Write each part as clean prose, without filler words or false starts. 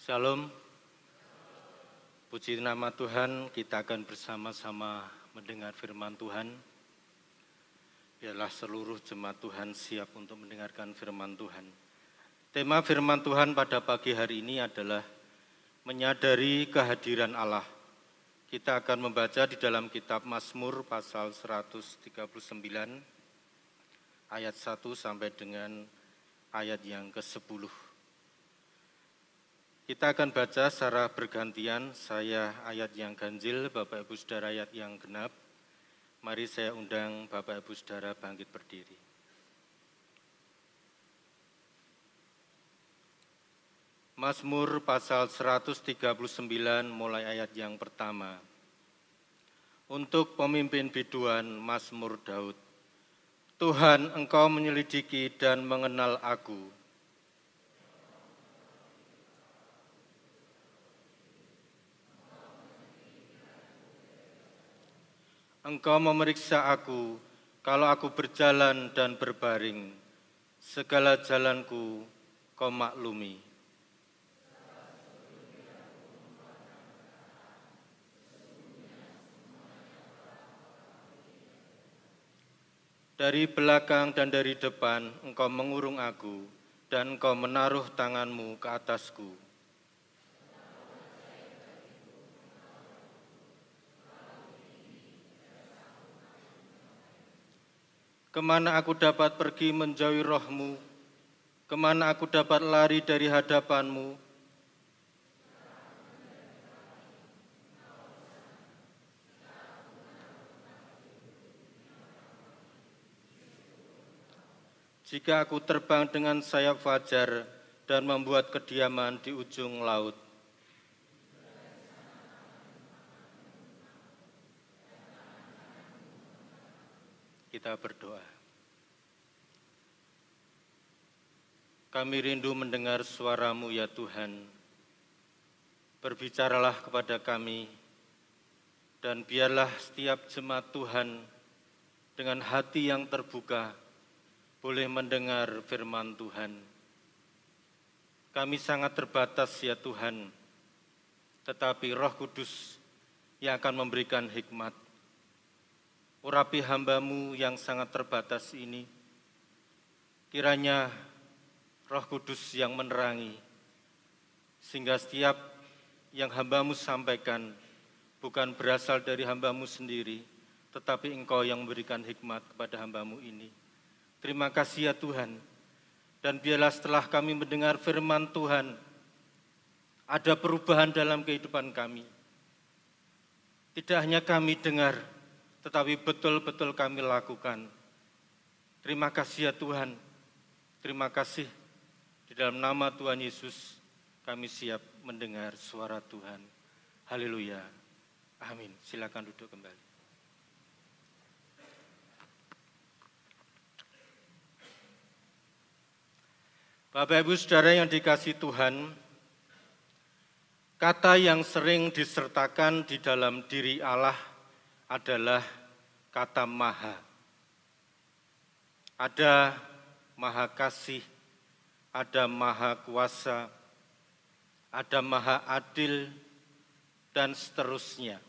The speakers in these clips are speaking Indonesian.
Shalom, puji nama Tuhan, kita akan bersama-sama mendengar firman Tuhan. Biarlah seluruh jemaat Tuhan siap untuk mendengarkan firman Tuhan. Tema firman Tuhan pada pagi hari ini adalah menyadari kehadiran Allah. Kita akan membaca di dalam kitab Mazmur pasal 139 ayat 1 sampai dengan ayat yang ke-10. Kita akan baca secara bergantian, saya ayat yang ganjil, Bapak Ibu Saudara ayat yang genap. Mari saya undang Bapak Ibu Saudara bangkit berdiri. Mazmur pasal 139 mulai ayat yang pertama. Untuk pemimpin biduan Mazmur Daud. Tuhan, Engkau menyelidiki dan mengenal aku. Engkau memeriksa aku, kalau aku berjalan dan berbaring, segala jalanku Kau maklumi. Dari belakang dan dari depan Engkau mengurung aku, dan Engkau menaruh tanganmu ke atasku. Kemana aku dapat pergi menjauhi roh-Mu? Kemana aku dapat lari dari hadapan-Mu? Jika aku terbang dengan sayap fajar dan membuat kediaman di ujung laut. Kita berdoa. Kami rindu mendengar suara-Mu ya Tuhan. Berbicaralah kepada kami, dan biarlah setiap jemaat Tuhan dengan hati yang terbuka boleh mendengar firman Tuhan. Kami sangat terbatas ya Tuhan, tetapi Roh Kudus yang akan memberikan hikmat. Urapi hamba-Mu yang sangat terbatas ini, kiranya Roh Kudus yang menerangi, sehingga setiap yang hamba-Mu sampaikan bukan berasal dari hamba-Mu sendiri, tetapi Engkau yang memberikan hikmat kepada hamba-Mu ini. Terima kasih ya Tuhan, dan biarlah setelah kami mendengar firman Tuhan, ada perubahan dalam kehidupan kami. Tidak hanya kami dengar, tetapi betul-betul kami lakukan. Terima kasih ya Tuhan, terima kasih. Di dalam nama Tuhan Yesus, kami siap mendengar suara Tuhan. Haleluya. Amin. Silakan duduk kembali. Bapak Ibu Saudara yang dikasihi Tuhan, kata yang sering disertakan di dalam diri Allah adalah kata maha. Ada maha kasih, ada maha kuasa, ada maha adil, dan seterusnya.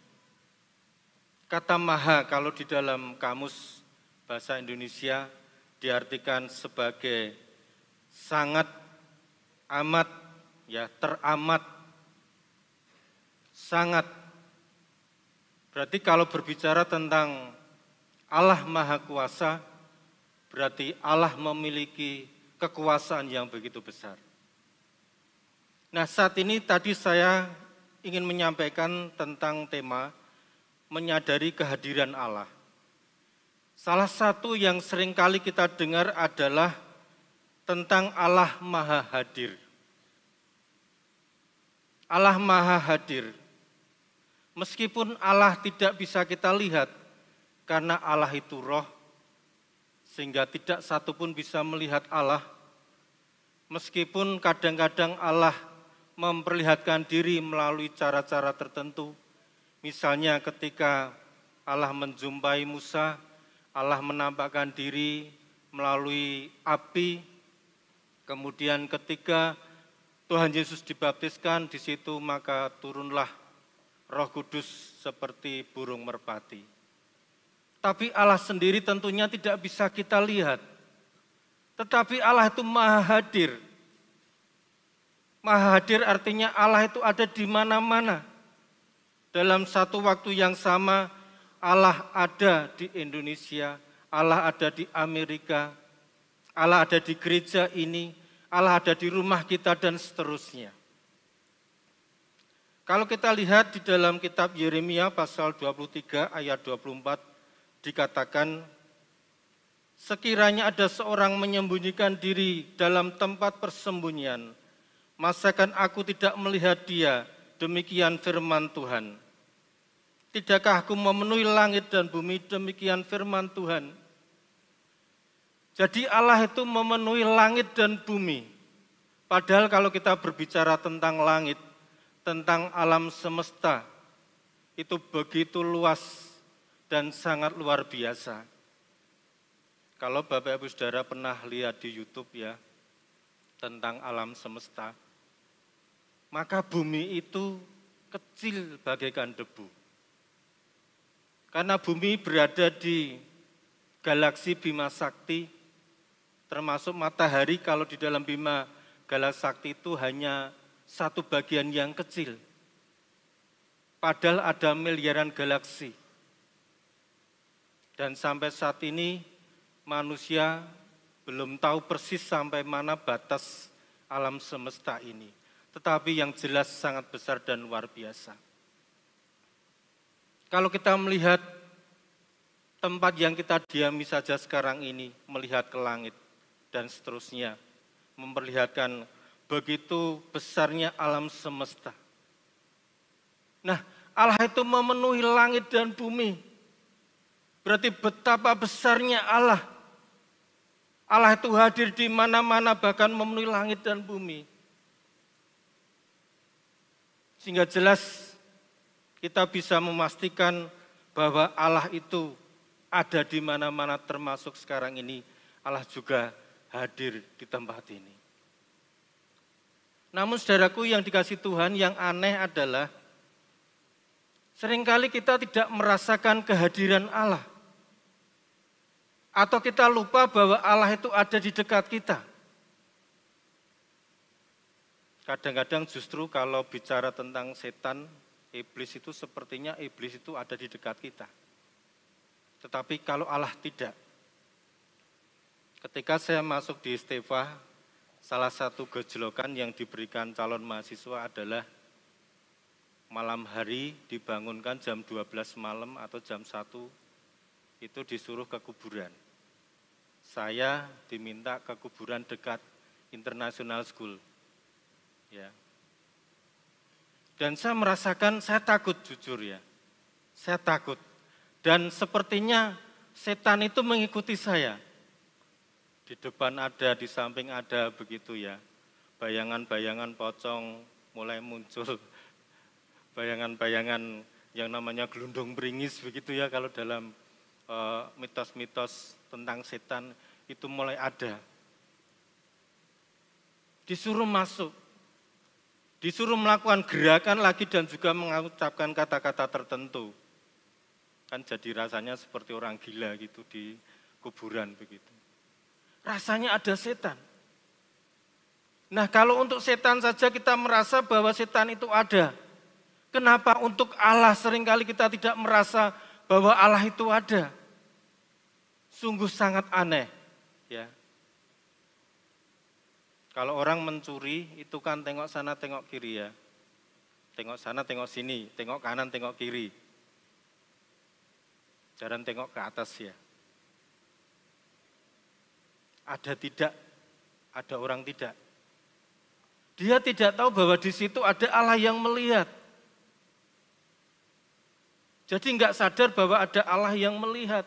Kata maha kalau di dalam kamus bahasa Indonesia diartikan sebagai sangat, amat, ya teramat, sangat. Berarti kalau berbicara tentang Allah Maha Kuasa, berarti Allah memiliki kekuasaan yang begitu besar. Nah, saat ini tadi saya ingin menyampaikan tentang tema menyadari kehadiran Allah. Salah satu yang seringkali kita dengar adalah tentang Allah Maha Hadir. Allah Maha Hadir. Meskipun Allah tidak bisa kita lihat, karena Allah itu roh, sehingga tidak satu pun bisa melihat Allah. Meskipun kadang-kadang Allah memperlihatkan diri melalui cara-cara tertentu, misalnya ketika Allah menjumpai Musa, Allah menampakkan diri melalui api. Kemudian ketika Tuhan Yesus dibaptiskan di situ, maka turunlah Roh Kudus seperti burung merpati. Tapi Allah sendiri tentunya tidak bisa kita lihat. Tetapi Allah itu maha hadir. Maha hadir artinya Allah itu ada di mana-mana. Dalam satu waktu yang sama, Allah ada di Indonesia, Allah ada di Amerika, Allah ada di gereja ini, Allah ada di rumah kita dan seterusnya. Kalau kita lihat di dalam kitab Yeremia pasal 23 ayat 24 dikatakan, sekiranya ada seorang menyembunyikan diri dalam tempat persembunyian, masakan aku tidak melihat dia, demikian firman Tuhan. Tidakkah aku memenuhi langit dan bumi, demikian firman Tuhan. Jadi Allah itu memenuhi langit dan bumi. Padahal kalau kita berbicara tentang langit, tentang alam semesta, itu begitu luas dan sangat luar biasa. Kalau Bapak Ibu Saudara pernah lihat di YouTube ya, tentang alam semesta, maka bumi itu kecil bagaikan debu. Karena bumi berada di galaksi Bima Sakti, termasuk matahari kalau di dalam Bima Galaksi Sakti itu hanya satu bagian yang kecil. Padahal ada miliaran galaksi. Dan sampai saat ini manusia belum tahu persis sampai mana batas alam semesta ini. Tetapi yang jelas sangat besar dan luar biasa. Kalau kita melihat tempat yang kita diami saja sekarang ini, melihat ke langit dan seterusnya, memperlihatkan begitu besarnya alam semesta. Nah, Allah itu memenuhi langit dan bumi. Berarti betapa besarnya Allah. Allah itu hadir di mana-mana, bahkan memenuhi langit dan bumi. Sehingga jelas kita bisa memastikan bahwa Allah itu ada di mana-mana, termasuk sekarang ini Allah juga hadir di tempat ini. Namun saudaraku yang dikasihi Tuhan, yang aneh adalah seringkali kita tidak merasakan kehadiran Allah. Atau kita lupa bahwa Allah itu ada di dekat kita. Kadang-kadang justru kalau bicara tentang setan, iblis itu sepertinya iblis itu ada di dekat kita. Tetapi kalau Allah tidak. Ketika saya masuk di Istefa, salah satu gejolokan yang diberikan calon mahasiswa adalah malam hari dibangunkan jam 12 malam atau jam 1 itu disuruh ke kuburan. Saya diminta ke kuburan dekat International School. Ya. Dan saya merasakan, saya takut jujur ya. Saya takut. Dan sepertinya setan itu mengikuti saya. Di depan ada, di samping ada begitu ya. Bayangan-bayangan pocong mulai muncul. Bayangan-bayangan yang namanya gelundung beringis begitu ya, kalau dalam mitos-mitos tentang setan itu mulai ada. Disuruh masuk, disuruh melakukan gerakan lagi dan juga mengucapkan kata-kata tertentu. Kan jadi rasanya seperti orang gila gitu di kuburan begitu. Rasanya ada setan. Nah, kalau untuk setan saja kita merasa bahwa setan itu ada. Kenapa untuk Allah seringkali kita tidak merasa bahwa Allah itu ada? Sungguh sangat aneh, ya. Kalau orang mencuri itu kan tengok sana, tengok kiri ya. Tengok sana, tengok sini, tengok kanan, tengok kiri. Jarang tengok ke atas ya. Ada tidak, ada orang tidak. Dia tidak tahu bahwa di situ ada Allah yang melihat. Jadi enggak sadar bahwa ada Allah yang melihat.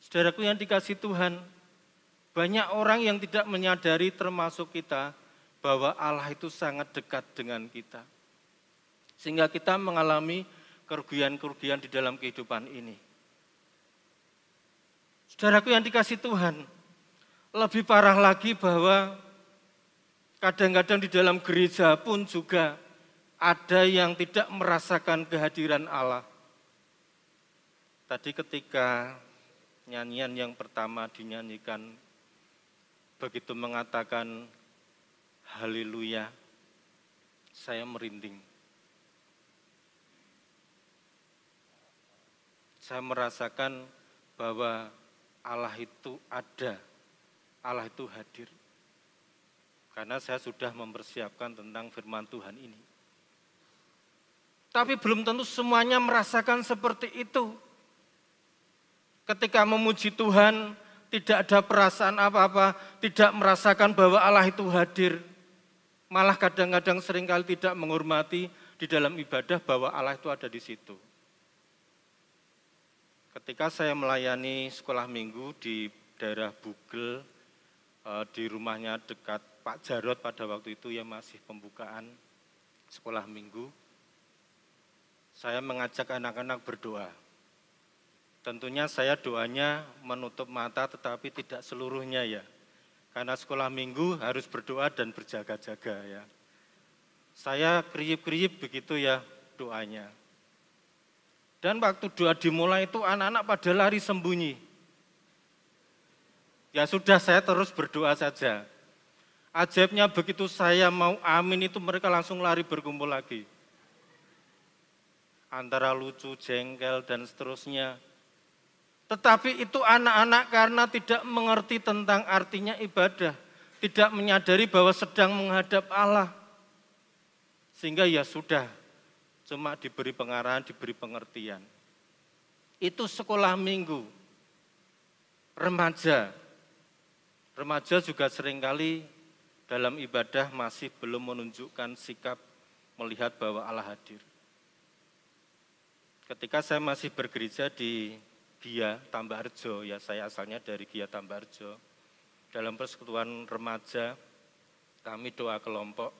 Saudaraku yang dikasihi Tuhan, banyak orang yang tidak menyadari termasuk kita bahwa Allah itu sangat dekat dengan kita. Sehingga kita mengalami kerugian-kerugian di dalam kehidupan ini. Saudaraku yang dikasihi Tuhan, lebih parah lagi bahwa Kadang-kadang di dalam gereja pun juga ada yang tidak merasakan kehadiran Allah. Tadi ketika nyanyian yang pertama dinyanyikan, begitu mengatakan haleluya, saya merinding. Saya merasakan bahwa Allah itu ada, Allah itu hadir. Karena saya sudah mempersiapkan tentang firman Tuhan ini. Tapi belum tentu semuanya merasakan seperti itu. Ketika memuji Tuhan, tidak ada perasaan apa-apa, tidak merasakan bahwa Allah itu hadir. Malah kadang-kadang seringkali tidak menghormati di dalam ibadah bahwa Allah itu ada di situ. Ketika saya melayani sekolah minggu di daerah Bugel, di rumahnya dekat Pak Jarot pada waktu itu ya masih pembukaan sekolah minggu, saya mengajak anak-anak berdoa. Tentunya saya doanya menutup mata tetapi tidak seluruhnya ya. Karena sekolah minggu harus berdoa dan berjaga-jaga ya. Saya kriip-kriip begitu ya doanya. Dan waktu doa dimulai itu anak-anak pada lari sembunyi. Ya sudah saya terus berdoa saja. Ajaibnya begitu saya mau amin itu mereka langsung lari berkumpul lagi. Antara lucu, jengkel dan seterusnya. Tetapi itu anak-anak karena tidak mengerti tentang artinya ibadah. Tidak menyadari bahwa sedang menghadap Allah. Sehingga ya sudah, cuma diberi pengarahan, diberi pengertian. Itu sekolah minggu. Remaja. Remaja juga seringkali dalam ibadah masih belum menunjukkan sikap melihat bahwa Allah hadir. Ketika saya masih bergereja di Gia Tambarjo, ya saya asalnya dari Gia Tambarjo. Dalam persekutuan remaja, kami doa kelompok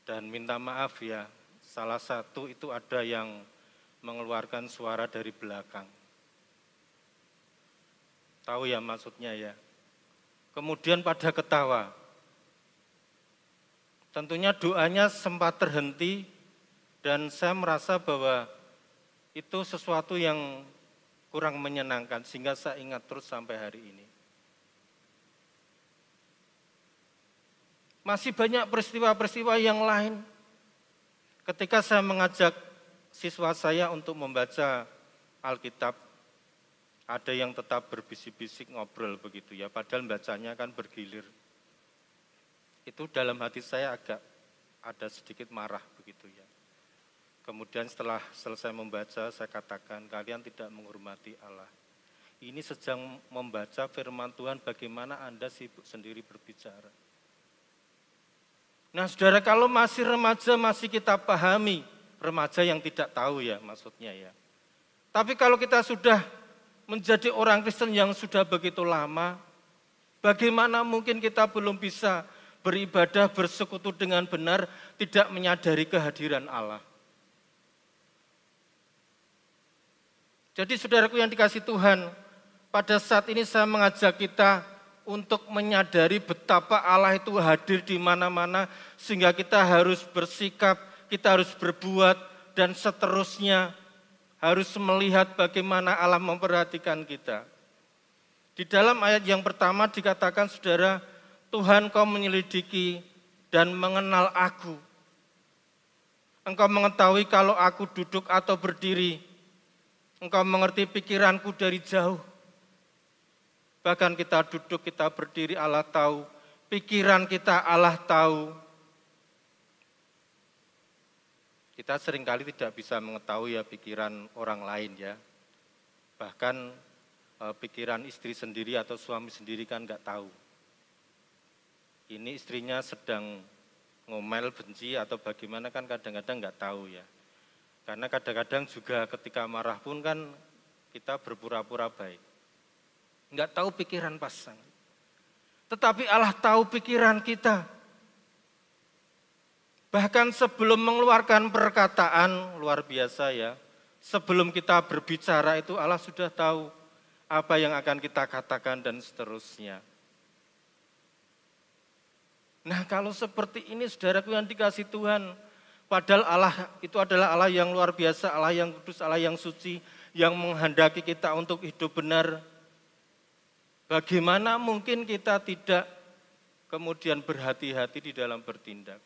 dan minta maaf ya, salah satu itu ada yang mengeluarkan suara dari belakang. Tahu ya maksudnya ya. Kemudian pada ketawa. Tentunya doanya sempat terhenti dan saya merasa bahwa itu sesuatu yang kurang menyenangkan sehingga saya ingat terus sampai hari ini. Masih banyak peristiwa-peristiwa yang lain. Ketika saya mengajak siswa saya untuk membaca Alkitab, ada yang tetap berbisik-bisik ngobrol begitu ya, padahal bacanya kan bergilir. Itu dalam hati saya agak ada sedikit marah begitu ya. Kemudian setelah selesai membaca, saya katakan, kalian tidak menghormati Allah. Ini sedang membaca firman Tuhan, bagaimana Anda sibuk sendiri berbicara. Nah saudara, kalau masih remaja, masih kita pahami, remaja yang tidak tahu ya maksudnya ya. Tapi kalau kita sudah menjadi orang Kristen yang sudah begitu lama, bagaimana mungkin kita belum bisa beribadah, bersekutu dengan benar, tidak menyadari kehadiran Allah. Jadi saudaraku yang dikasih Tuhan, pada saat ini saya mengajak kita untuk menyadari betapa Allah itu hadir di mana-mana, sehingga kita harus bersikap, kita harus berbuat, dan seterusnya harus melihat bagaimana Allah memperhatikan kita. Di dalam ayat yang pertama dikatakan, saudara, Tuhan kau menyelidiki dan mengenal aku. Engkau mengetahui kalau aku duduk atau berdiri. Engkau mengerti pikiranku dari jauh. Bahkan kita duduk, kita berdiri, Allah tahu. Pikiran kita Allah tahu. Kita seringkali tidak bisa mengetahui ya pikiran orang lain ya. Bahkan pikiran istri sendiri atau suami sendiri kan enggak tahu. Ini istrinya sedang ngomel, benci atau bagaimana kan kadang-kadang enggak tahu ya. Karena kadang-kadang juga ketika marah pun kan kita berpura-pura baik. Enggak tahu pikiran pasangan. Tetapi Allah tahu pikiran kita. Bahkan sebelum mengeluarkan perkataan, luar biasa ya. Sebelum kita berbicara itu Allah sudah tahu apa yang akan kita katakan dan seterusnya. Nah kalau seperti ini saudaraku yang dikasih Tuhan, padahal Allah itu adalah Allah yang luar biasa, Allah yang kudus, Allah yang suci, yang menghendaki kita untuk hidup benar. Bagaimana mungkin kita tidak kemudian berhati-hati di dalam bertindak?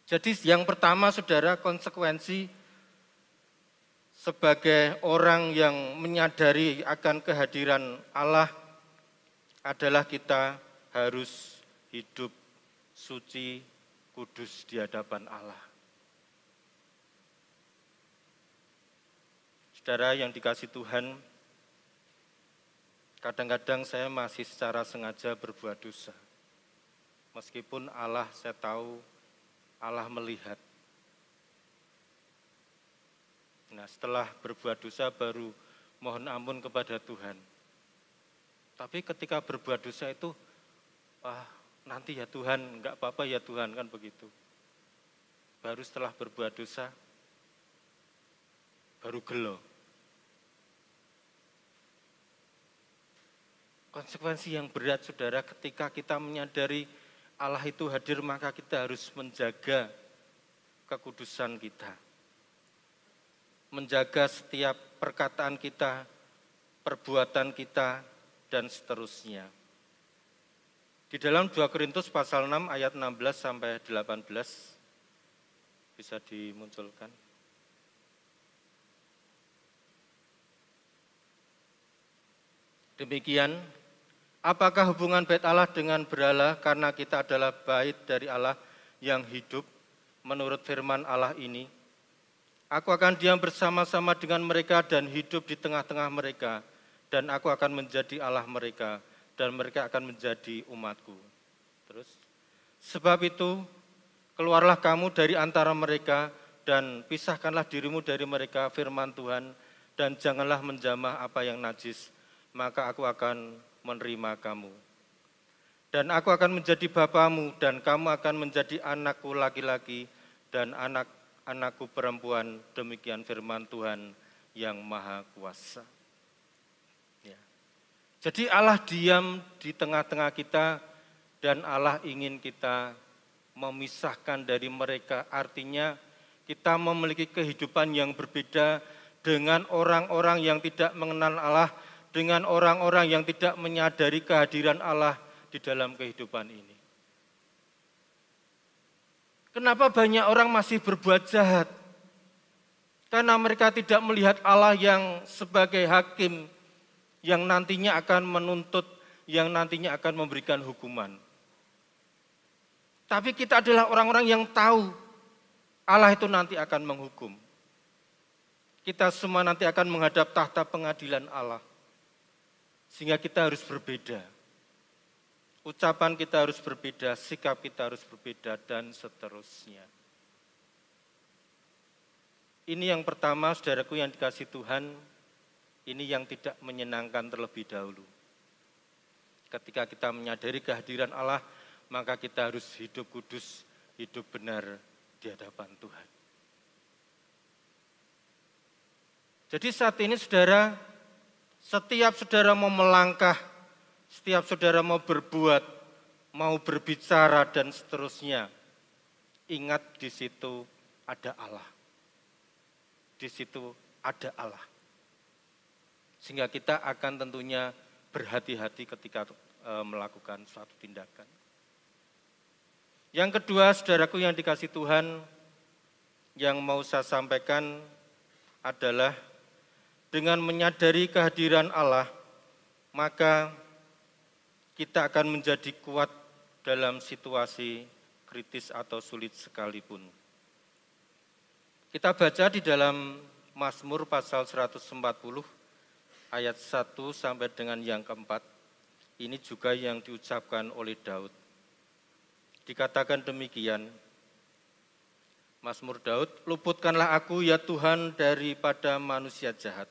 Jadi yang pertama saudara, konsekuensi sebagai orang yang menyadari akan kehadiran Allah adalah kita harus hidup suci, kudus di hadapan Allah. Saudara yang dikasih Tuhan, kadang-kadang saya masih secara sengaja berbuat dosa. Meskipun Allah, saya tahu Allah melihat. Nah setelah berbuat dosa baru mohon ampun kepada Tuhan. Tapi ketika berbuat dosa itu, nanti ya Tuhan, enggak apa-apa ya Tuhan, kan begitu. Baru setelah berbuat dosa, baru gelo. Konsekuensi yang berat saudara, ketika kita menyadari Allah itu hadir, maka kita harus menjaga kekudusan kita. Menjaga setiap perkataan kita, perbuatan kita, dan seterusnya. Di dalam 2 Korintus pasal 6 ayat 16 sampai 18 bisa dimunculkan. Demikian, apakah hubungan bait Allah dengan berhala karena kita adalah bait dari Allah yang hidup menurut firman Allah ini? Aku akan diam bersama-sama dengan mereka dan hidup di tengah-tengah mereka, dan aku akan menjadi Allah mereka, dan mereka akan menjadi umatku. Terus, sebab itu, keluarlah kamu dari antara mereka, dan pisahkanlah dirimu dari mereka, firman Tuhan, dan janganlah menjamah apa yang najis, maka aku akan menerima kamu. Dan aku akan menjadi bapamu, dan kamu akan menjadi anakku laki-laki, dan anakku perempuan, demikian firman Tuhan yang Maha Kuasa. Ya. Jadi Allah diam di tengah-tengah kita, dan Allah ingin kita memisahkan dari mereka. Artinya kita memiliki kehidupan yang berbeda dengan orang-orang yang tidak mengenal Allah, dengan orang-orang yang tidak menyadari kehadiran Allah di dalam kehidupan ini. Kenapa banyak orang masih berbuat jahat? Karena mereka tidak melihat Allah yang sebagai hakim, yang nantinya akan menuntut, yang nantinya akan memberikan hukuman. Tapi kita adalah orang-orang yang tahu Allah itu nanti akan menghukum. Kita semua nanti akan menghadap tahta pengadilan Allah. Sehingga kita harus berbeda. Ucapan kita harus berbeda, sikap kita harus berbeda, dan seterusnya. Ini yang pertama, saudaraku yang dikasih Tuhan, ini yang tidak menyenangkan terlebih dahulu. Ketika kita menyadari kehadiran Allah, maka kita harus hidup kudus, hidup benar di hadapan Tuhan. Jadi saat ini saudara, setiap saudara mau melangkah, setiap saudara mau berbuat, mau berbicara dan seterusnya, ingat di situ ada Allah. Di situ ada Allah. Sehingga kita akan tentunya berhati-hati ketika melakukan suatu tindakan. Yang kedua, saudaraku yang dikasih Tuhan, yang mau saya sampaikan adalah dengan menyadari kehadiran Allah, maka kita akan menjadi kuat dalam situasi kritis atau sulit sekalipun. Kita baca di dalam Mazmur pasal 140 ayat 1 sampai dengan yang keempat. Ini juga yang diucapkan oleh Daud. Dikatakan demikian, Mazmur Daud, luputkanlah aku ya Tuhan daripada manusia jahat.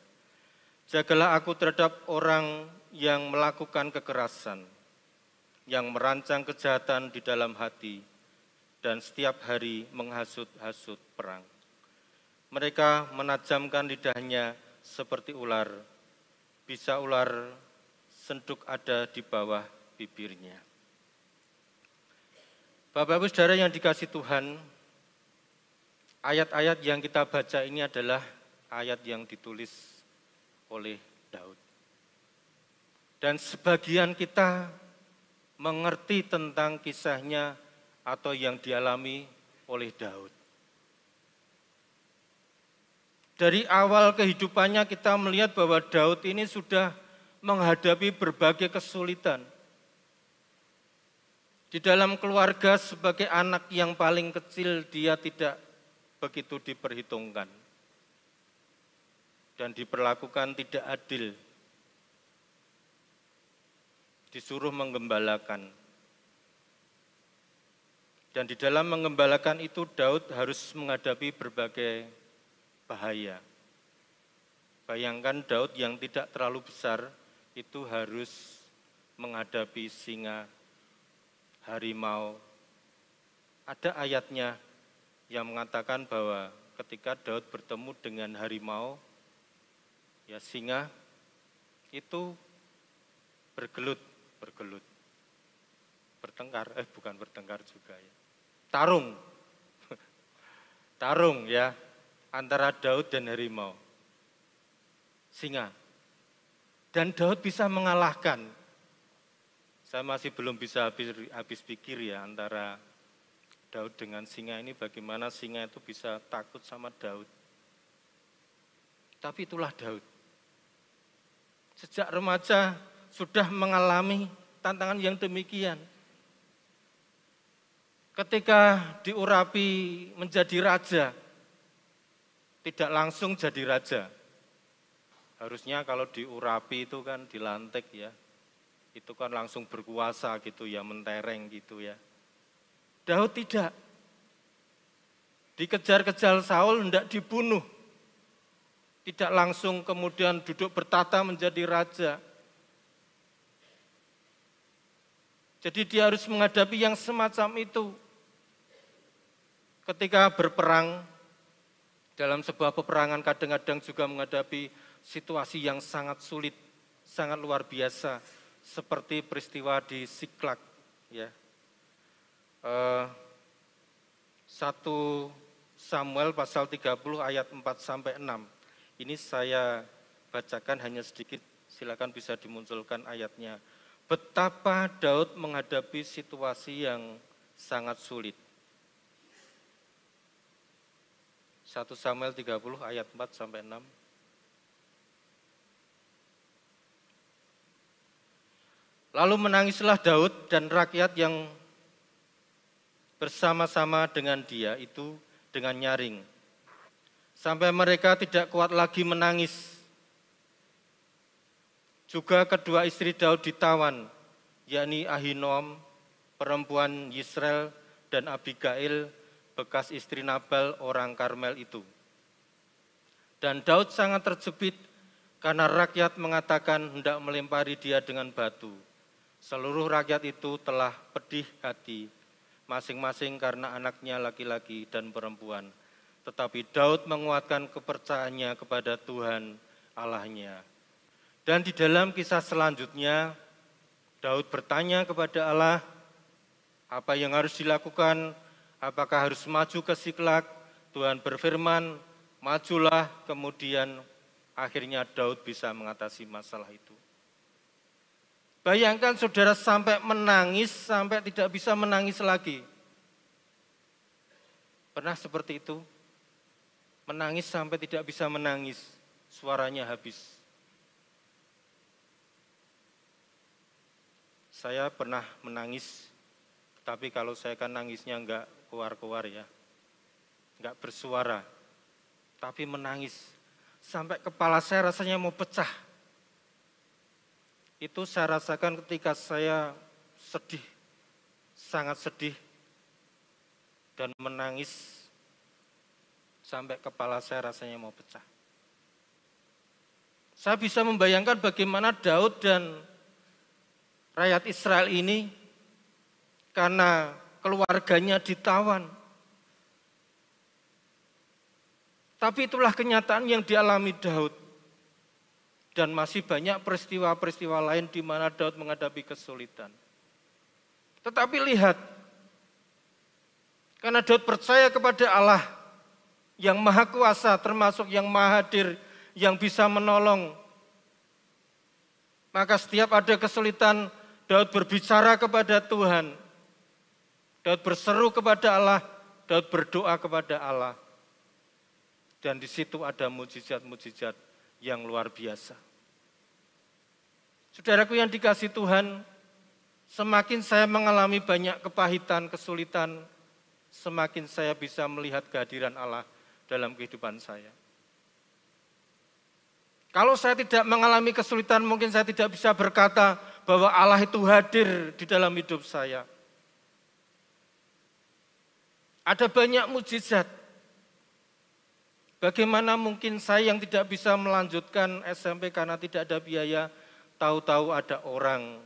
Jagalah aku terhadap orang yang melakukan kekerasan, yang merancang kejahatan di dalam hati, dan setiap hari menghasut-hasut perang. Mereka menajamkan lidahnya seperti ular, bisa ular senduk ada di bawah bibirnya. Bapak Ibu Saudara yang dikasihi Tuhan, ayat-ayat yang kita baca ini adalah ayat yang ditulis oleh Daud. Dan sebagian kita mengerti tentang kisahnya atau yang dialami oleh Daud. Dari awal kehidupannya kita melihat bahwa Daud ini sudah menghadapi berbagai kesulitan. Di dalam keluarga sebagai anak yang paling kecil dia tidak begitu diperhitungkan dan diperlakukan tidak adil. Disuruh menggembalakan. Dan di dalam menggembalakan itu Daud harus menghadapi berbagai bahaya. Bayangkan Daud yang tidak terlalu besar itu harus menghadapi singa, harimau. Ada ayatnya yang mengatakan bahwa ketika Daud bertemu dengan harimau, ya singa itu bergelut, bertengkar, bukan bertengkar juga ya, tarung ya, antara Daud dan harimau, singa. Dan Daud bisa mengalahkan. Saya masih belum bisa habis pikir ya antara Daud dengan singa ini, bagaimana singa itu bisa takut sama Daud. Tapi itulah Daud. Sejak remaja sudah mengalami tantangan yang demikian. Ketika diurapi menjadi raja, tidak langsung jadi raja. Harusnya kalau diurapi itu kan dilantik ya. Itu kan langsung berkuasa gitu ya, mentereng gitu ya. Daud tidak. Dikejar-kejar Saul, hendak dibunuh. Tidak langsung kemudian duduk bertata menjadi raja. Jadi dia harus menghadapi yang semacam itu. Ketika berperang, dalam sebuah peperangan kadang-kadang juga menghadapi situasi yang sangat sulit, sangat luar biasa. Seperti peristiwa di Siklak, ya. 1 Samuel pasal 30 ayat 4-6. Ini saya bacakan hanya sedikit, silakan bisa dimunculkan ayatnya. Betapa Daud menghadapi situasi yang sangat sulit. 1 Samuel 30 ayat 4-6. Lalu menangislah Daud dan rakyat yang bersama-sama dengan dia itu dengan nyaring. Sampai mereka tidak kuat lagi menangis. Juga kedua istri Daud ditawan, yakni Ahinoam, perempuan Yisrael, dan Abigail, bekas istri Nabal orang Karmel itu. Dan Daud sangat terjepit karena rakyat mengatakan hendak melempari dia dengan batu. Seluruh rakyat itu telah pedih hati, masing-masing karena anaknya laki-laki dan perempuan. Tetapi Daud menguatkan kepercayaannya kepada Tuhan Allahnya. Dan di dalam kisah selanjutnya, Daud bertanya kepada Allah, apa yang harus dilakukan, apakah harus maju ke Siklak? Tuhan berfirman, majulah, kemudian akhirnya Daud bisa mengatasi masalah itu. Bayangkan saudara sampai menangis, sampai tidak bisa menangis lagi. Pernah seperti itu? Menangis sampai tidak bisa menangis, suaranya habis. Saya pernah menangis, tapi kalau saya kan nangisnya enggak keluar-keluar ya. Enggak bersuara, tapi menangis. Sampai kepala saya rasanya mau pecah. Itu saya rasakan ketika saya sedih, sangat sedih, dan menangis sampai kepala saya rasanya mau pecah. Saya bisa membayangkan bagaimana Daud dan rakyat Israel ini karena keluarganya ditawan. Tapi itulah kenyataan yang dialami Daud. Dan masih banyak peristiwa-peristiwa lain di mana Daud menghadapi kesulitan. Tetapi lihat, Karena Daud percaya kepada Allah yang maha kuasa, termasuk yang maha hadir, yang bisa menolong. Maka setiap ada kesulitan, Daud berbicara kepada Tuhan. Daud berseru kepada Allah, Daud berdoa kepada Allah. Dan di situ ada mujizat-mujizat yang luar biasa. Saudaraku yang dikasihi Tuhan, semakin saya mengalami banyak kepahitan, kesulitan, semakin saya bisa melihat kehadiran Allah dalam kehidupan saya. Kalau saya tidak mengalami kesulitan, mungkin saya tidak bisa berkata bahwa Allah itu hadir di dalam hidup saya. Ada banyak mujizat. Bagaimana mungkin saya yang tidak bisa melanjutkan SMP karena tidak ada biaya, tahu-tahu ada orang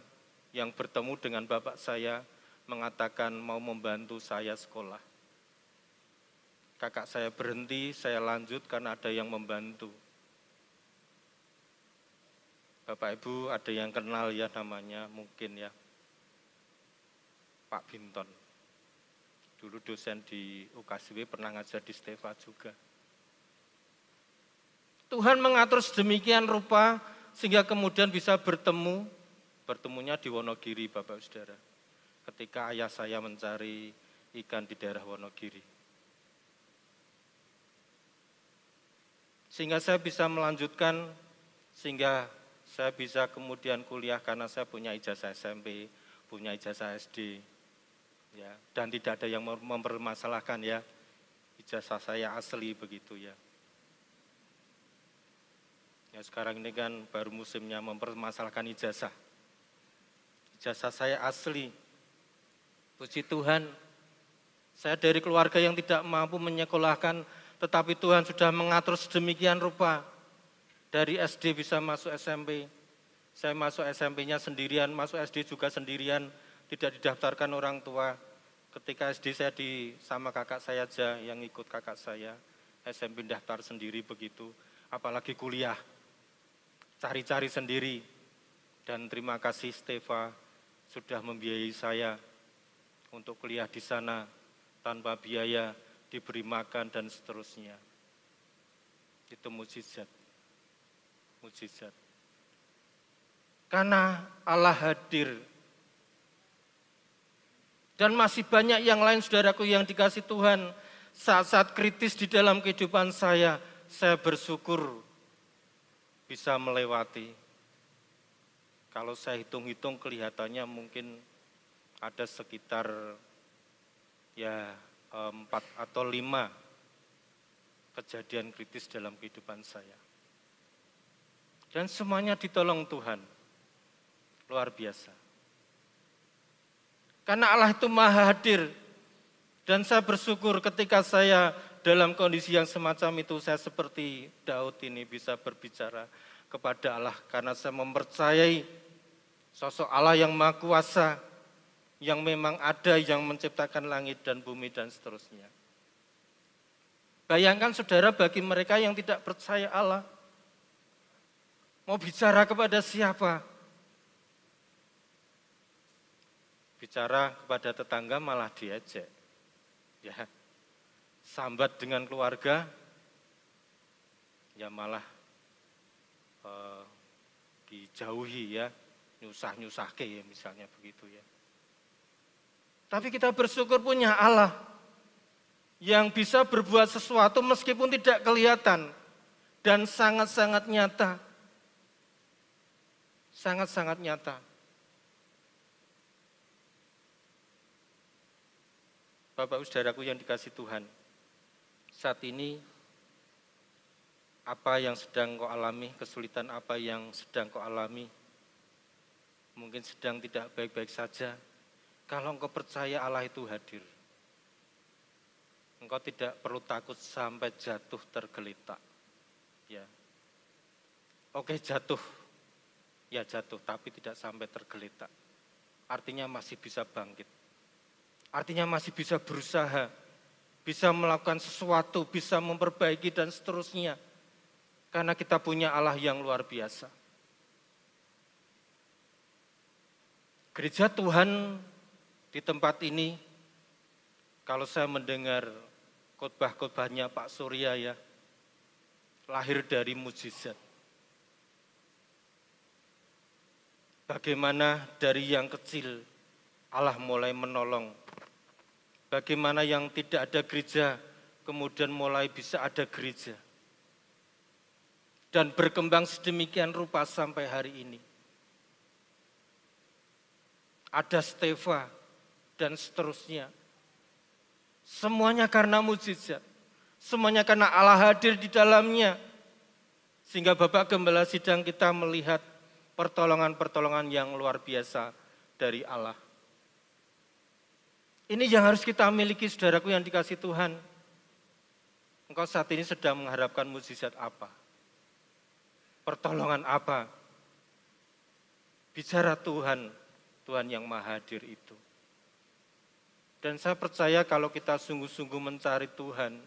yang bertemu dengan bapak saya mengatakan mau membantu saya sekolah. Kakak saya berhenti, saya lanjut karena ada yang membantu. Bapak Ibu ada yang kenal ya namanya mungkin ya, Pak Binton. Dulu dosen di UKSW pernah ngajar di Stefa juga. Tuhan mengatur sedemikian rupa sehingga kemudian bisa bertemunya di Wonogiri Bapak Saudara. Ketika ayah saya mencari ikan di daerah Wonogiri. Sehingga saya bisa melanjutkan, sehingga saya bisa kemudian kuliah karena saya punya ijazah SMP, punya ijazah SD. Ya, dan tidak ada yang mempermasalahkan ya, ijazah saya asli begitu ya. Ya sekarang ini kan baru musimnya mempermasalahkan ijazah. Ijazah saya asli. Puji Tuhan, saya dari keluarga yang tidak mampu menyekolahkan, tetapi Tuhan sudah mengatur sedemikian rupa. Dari SD bisa masuk SMP. Saya masuk SMP-nya sendirian, masuk SD juga sendirian, tidak didaftarkan orang tua. Ketika SD saya sama kakak saya aja yang ikut kakak saya, SMP daftar sendiri begitu, apalagi kuliah. Cari-cari sendiri, dan terima kasih Stefa sudah membiayai saya untuk kuliah di sana tanpa biaya, diberi makan dan seterusnya. Itu mujizat, mujizat. Karena Allah hadir. Dan masih banyak yang lain saudaraku yang dikasih Tuhan, saat-saat kritis di dalam kehidupan saya bersyukur bisa melewati. Kalau saya hitung-hitung kelihatannya mungkin ada sekitar ya 4 atau 5 kejadian kritis dalam kehidupan saya. Dan semuanya ditolong Tuhan. Luar biasa. Karena Allah itu maha hadir. Dan saya bersyukur ketika saya dalam kondisi yang semacam itu, saya seperti Daud ini bisa berbicara kepada Allah. Karena saya mempercayai sosok Allah yang maha kuasa, yang memang ada, yang menciptakan langit dan bumi dan seterusnya. Bayangkan saudara, bagi mereka yang tidak percaya Allah, mau bicara kepada siapa? Bicara kepada tetangga malah diejek. Ya, sambat dengan keluarga, ya malah dijauhi ya, nyusah-nyusahke ya misalnya begitu ya. Tapi kita bersyukur punya Allah yang bisa berbuat sesuatu meskipun tidak kelihatan dan sangat-sangat nyata. Sangat-sangat nyata. Bapak saudaraku yang dikasih Tuhan, saat ini apa yang sedang kau alami, kesulitan apa yang sedang kau alami, mungkin sedang tidak baik-baik saja. Kalau engkau percaya Allah itu hadir, engkau tidak perlu takut sampai jatuh tergeletak. Ya, oke jatuh, ya jatuh, tapi tidak sampai tergeletak. Artinya masih bisa bangkit. Artinya masih bisa berusaha, bisa melakukan sesuatu, bisa memperbaiki dan seterusnya. Karena kita punya Allah yang luar biasa. Gereja Tuhan di tempat ini, Kalau saya mendengar khotbah-khotbahnya Pak Surya ya, lahir dari mujizat. Bagaimana dari yang kecil Allah mulai menolong. Bagaimana yang tidak ada gereja kemudian mulai bisa ada gereja. Dan berkembang sedemikian rupa sampai hari ini. Ada Stefa dan seterusnya. Semuanya karena mujizat. Semuanya karena Allah hadir di dalamnya. Sehingga Bapak Gembala Sidang kita melihat pertolongan-pertolongan yang luar biasa dari Allah. Ini yang harus kita miliki, saudaraku yang dikasih Tuhan. Engkau saat ini sedang mengharapkan mujizat apa? Pertolongan apa? Bicara Tuhan, Tuhan yang Maha Hadir itu. Dan saya percaya kalau kita sungguh-sungguh mencari Tuhan,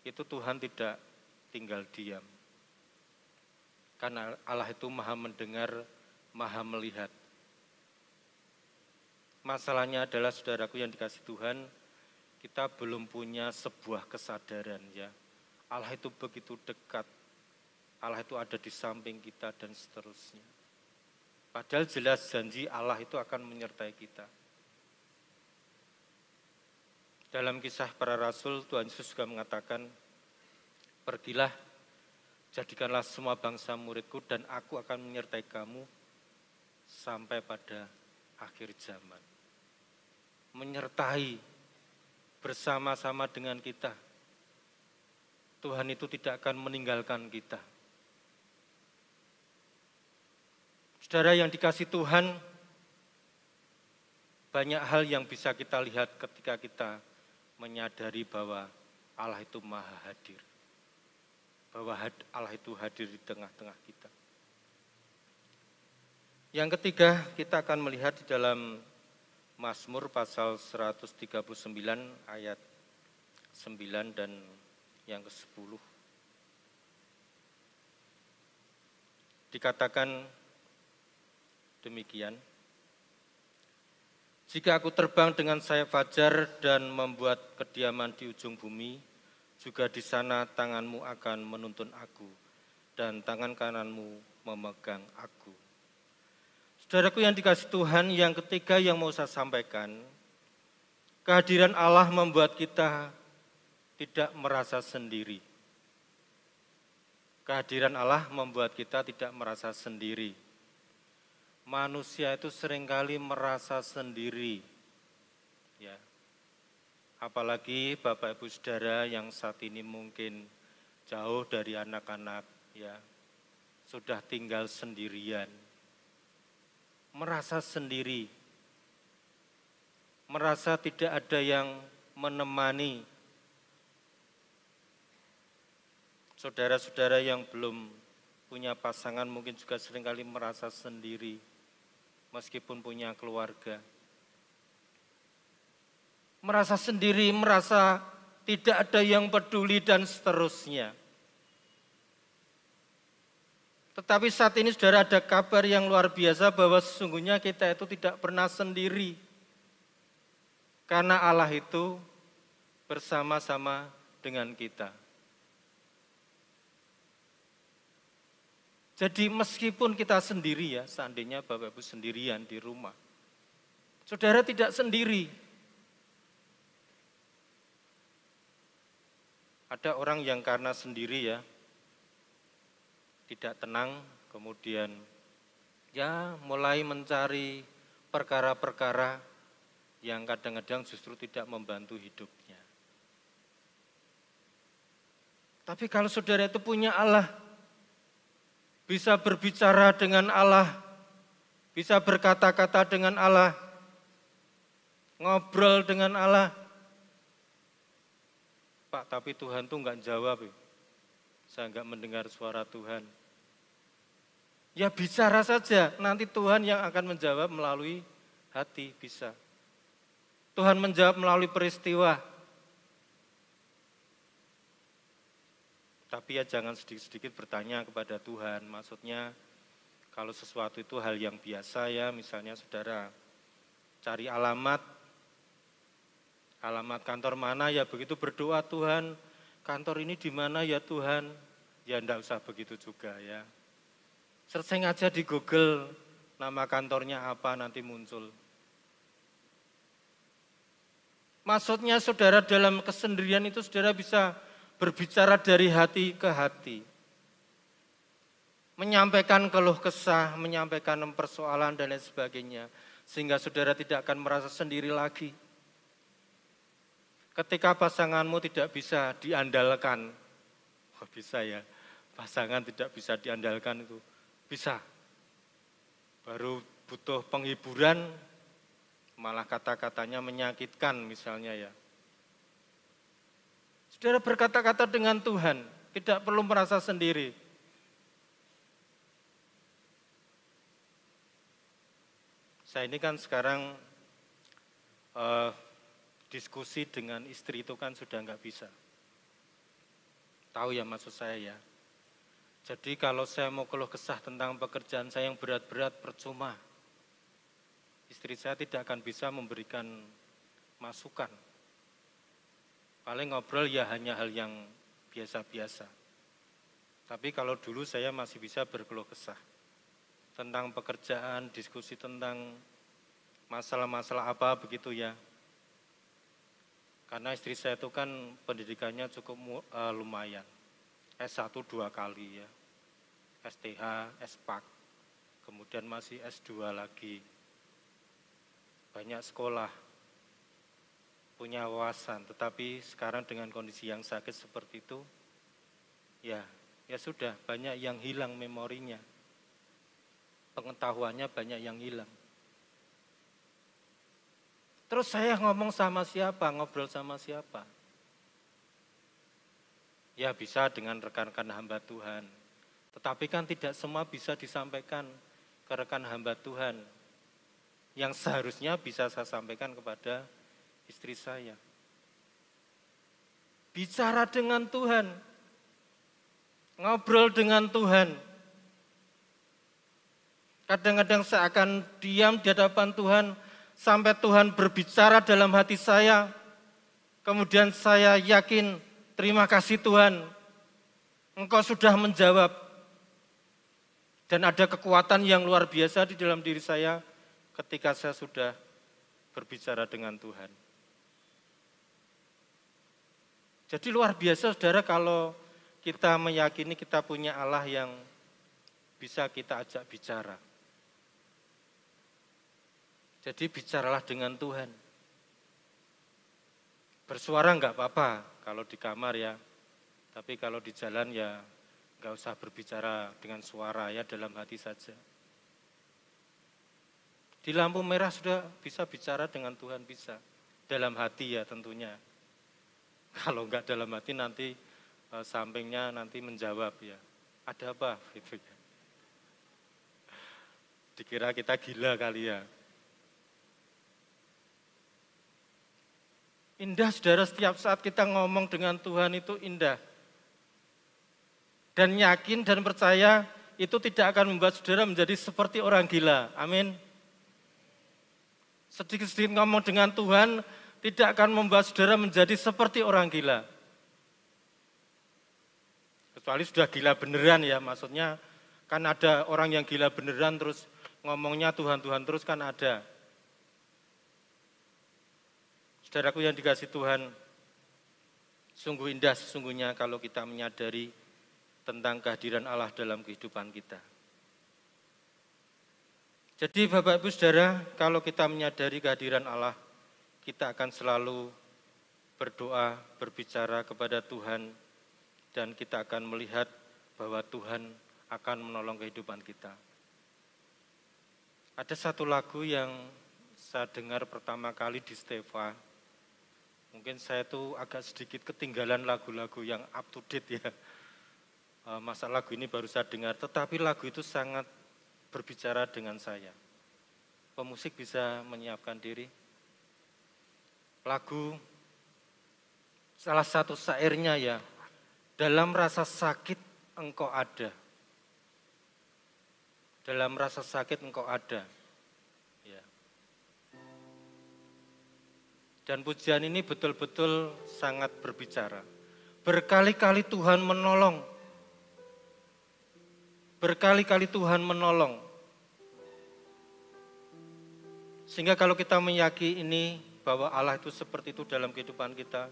itu Tuhan tidak tinggal diam. Karena Allah itu Maha mendengar, Maha melihat. Masalahnya adalah saudaraku yang dikasih Tuhan, kita belum punya sebuah kesadaran ya. Allah itu begitu dekat. Allah itu ada di samping kita dan seterusnya. Padahal jelas janji Allah itu akan menyertai kita. Dalam kisah para rasul, Tuhan Yesus juga mengatakan, pergilah, jadikanlah semua bangsa muridku dan aku akan menyertai kamu sampai pada akhir zaman. Menyertai bersama-sama dengan kita. Tuhan itu tidak akan meninggalkan kita. Saudara yang dikasih Tuhan, banyak hal yang bisa kita lihat ketika kita menyadari bahwa Allah itu Maha Hadir. Bahwa Allah itu hadir di tengah-tengah kita. Yang ketiga, kita akan melihat di dalam Mazmur pasal 139 ayat 9 dan yang ke-10. Dikatakan demikian, jika aku terbang dengan sayap fajar dan membuat kediaman di ujung bumi, juga di sana tanganmu akan menuntun aku, dan tangan kananmu memegang aku. Saudaraku yang dikasih Tuhan, yang ketiga yang mau saya sampaikan, kehadiran Allah membuat kita tidak merasa sendiri. Kehadiran Allah membuat kita tidak merasa sendiri. Manusia itu seringkali merasa sendiri. Ya. Apalagi Bapak Ibu Saudara yang saat ini mungkin jauh dari anak-anak, ya, sudah tinggal sendirian. Merasa sendiri. Merasa tidak ada yang menemani. Saudara-saudara yang belum punya pasangan mungkin juga seringkali merasa sendiri. Meskipun punya keluarga. Merasa sendiri, merasa tidak ada yang peduli dan seterusnya. Tetapi saat ini saudara ada kabar yang luar biasa bahwa sesungguhnya kita itu tidak pernah sendiri. Karena Allah itu bersama-sama dengan kita. Jadi meskipun kita sendiri ya, seandainya Bapak Ibu sendirian di rumah, saudara tidak sendiri. Ada orang yang karena sendiri ya, tidak tenang, kemudian ya mulai mencari perkara-perkara yang kadang-kadang justru tidak membantu hidupnya. Tapi kalau saudara itu punya Allah, bisa berbicara dengan Allah, bisa berkata-kata dengan Allah, ngobrol dengan Allah. Pak, tapi Tuhan tuh enggak jawab. Saya enggak mendengar suara Tuhan. Ya bicara saja, nanti Tuhan yang akan menjawab melalui hati, bisa. Tuhan menjawab melalui peristiwa. Tapi ya jangan sedikit-sedikit bertanya kepada Tuhan. Maksudnya kalau sesuatu itu hal yang biasa ya, misalnya saudara cari alamat, Alamat kantor mana ya begitu berdoa, Tuhan kantor ini di mana ya Tuhan. Ya enggak usah begitu juga ya. Searching aja di Google nama kantornya apa nanti muncul. Maksudnya saudara dalam kesendirian itu saudara bisa berbicara dari hati ke hati. Menyampaikan keluh kesah, menyampaikan persoalan dan lain sebagainya. Sehingga saudara tidak akan merasa sendiri lagi. Ketika pasanganmu tidak bisa diandalkan, bisa ya, pasangan tidak bisa diandalkan itu, bisa. Baru butuh penghiburan, malah kata-katanya menyakitkan misalnya ya. Saudara berkata-kata dengan Tuhan, tidak perlu merasa sendiri. Saya ini kan sekarang diskusi dengan istri itu kan sudah nggak bisa. Tahu ya maksud saya ya. Jadi kalau saya mau keluh kesah tentang pekerjaan saya yang berat-berat percuma. Istri saya tidak akan bisa memberikan masukan. Paling ngobrol ya hanya hal yang biasa-biasa. Tapi kalau dulu saya masih bisa berkeluh kesah. Tentang pekerjaan, diskusi tentang masalah-masalah apa begitu ya. Karena istri saya itu kan pendidikannya cukup lumayan. S1 2 kali ya. STH, SPAK. Kemudian masih S2 lagi. Banyak sekolah. Punya wawasan. Tetapi sekarang dengan kondisi yang sakit seperti itu, ya sudah banyak yang hilang memorinya. Pengetahuannya banyak yang hilang. Terus saya ngomong sama siapa, ngobrol sama siapa? Ya bisa dengan rekan-rekan hamba Tuhan. Tetapi kan tidak semua bisa disampaikan ke rekan hamba Tuhan. Yang seharusnya bisa saya sampaikan kepada istri saya. Bicara dengan Tuhan. Ngobrol dengan Tuhan. Kadang-kadang saya akan diam di hadapan Tuhan sampai Tuhan berbicara dalam hati saya. Kemudian saya yakin, terima kasih Tuhan, Engkau sudah menjawab. Dan ada kekuatan yang luar biasa di dalam diri saya ketika saya sudah berbicara dengan Tuhan. Jadi luar biasa saudara kalau kita meyakini kita punya Allah yang bisa kita ajak bicara. Jadi bicaralah dengan Tuhan. Bersuara enggak apa-apa kalau di kamar ya. Tapi kalau di jalan ya enggak usah berbicara dengan suara ya, dalam hati saja. Di lampu merah sudah bisa bicara dengan Tuhan, bisa. Dalam hati ya tentunya. Kalau enggak dalam hati nanti sampingnya nanti menjawab ya. Ada apa? Gitu ya. Dikira kita gila kali ya. Indah saudara, setiap saat kita ngomong dengan Tuhan itu indah. Dan yakin dan percaya itu tidak akan membuat saudara menjadi seperti orang gila. Amin. Sedikit-sedikit ngomong dengan Tuhan tidak akan membuat saudara menjadi seperti orang gila. Kecuali sudah gila beneran ya, maksudnya kan ada orang yang gila beneran terus ngomongnya Tuhan-Tuhan terus kan ada. Saudaraku yang dikasih Tuhan, sungguh indah sesungguhnya kalau kita menyadari tentang kehadiran Allah dalam kehidupan kita. Jadi Bapak Ibu Saudara, kalau kita menyadari kehadiran Allah, kita akan selalu berdoa, berbicara kepada Tuhan, dan kita akan melihat bahwa Tuhan akan menolong kehidupan kita. Ada satu lagu yang saya dengar pertama kali di Stefa. Mungkin saya tuh agak sedikit ketinggalan lagu-lagu yang up to date ya. Masa lagu ini baru saya dengar, tetapi lagu itu sangat berbicara dengan saya. Pemusik bisa menyiapkan diri. Lagu, salah satu syairnya ya, dalam rasa sakit engkau ada. Dalam rasa sakit engkau ada. Ya. Dan pujian ini betul-betul sangat berbicara. Berkali-kali Tuhan menolong. Berkali-kali Tuhan menolong. Sehingga kalau kita meyakini bahwa Allah itu seperti itu dalam kehidupan kita,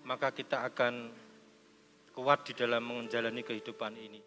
maka kita akan kuat di dalam menjalani kehidupan ini.